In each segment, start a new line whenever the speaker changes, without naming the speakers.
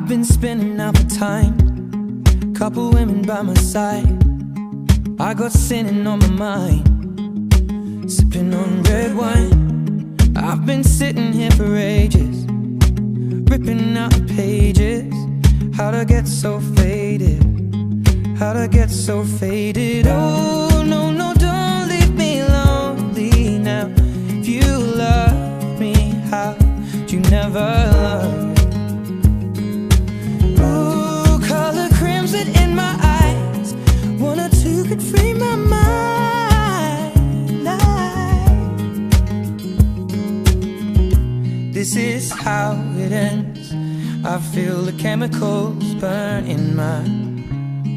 I've been spending out the time, couple women by my side. I got sinning on my mind, sipping on red wine. I've been sitting here for ages, ripping out the pages. How'd I get so faded? How'd I get so faded? Oh, no, no, don't leave me lonely now. If you love me, how'd you never love? Ooh, color crimson in my eyes. One or two could free my mind. This is how it ends. I feel the chemicals burn in my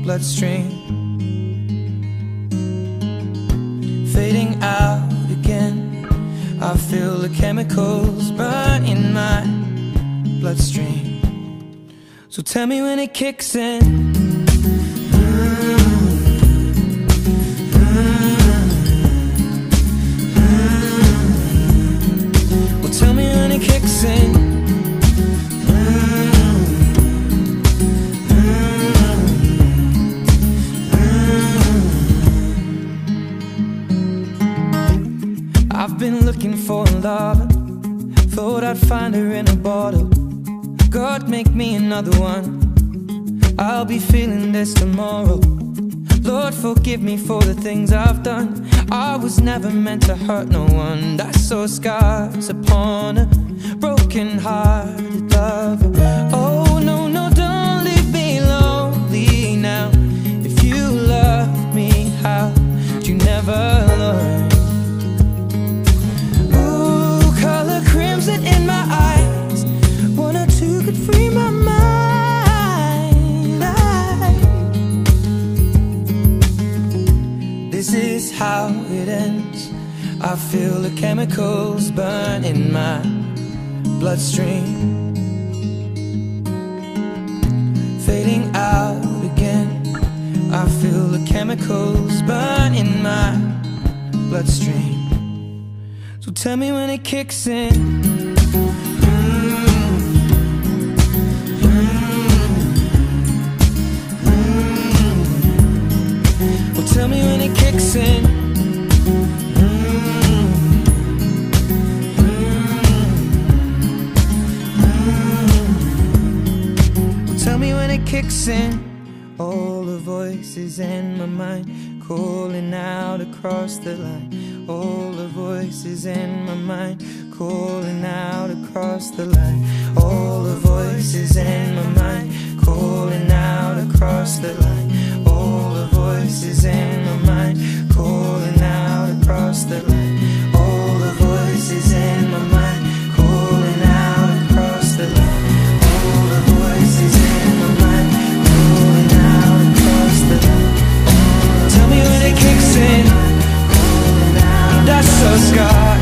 bloodstream, fading out again. I feel the chemicals burn in my bloodstream. So tell me when it kicks in. Well, tell me when it kicks in. I've been looking for a lover, thought I'd find her in a bottle. God, make me another one, I'll be feeling this tomorrow. Lord, forgive me for the things I've done. I was never meant to hurt no one. I saw scars upon a broken-hearted lover. Oh, no, no, don't leave me lonely now. If you love me, how'd you never learn? Color crimson in my eyes. One or two could free my mind. This is how it ends. I feel the chemicals burn in my bloodstream, fading out again. I feel the chemicals burn in my bloodstream. So tell me when it kicks in. Well, tell me when it kicks in. Well, tell me when it kicks in. All the voices in my mind calling out across the line. All the voices in my mind calling out across the line. All the voices in my mind calling out across the line. All the voices in my mind calling out across the line. All the voices in my mind calling out across the line. All the voices in my mind calling out across the line. Tell me when it kicks in. That's so scar.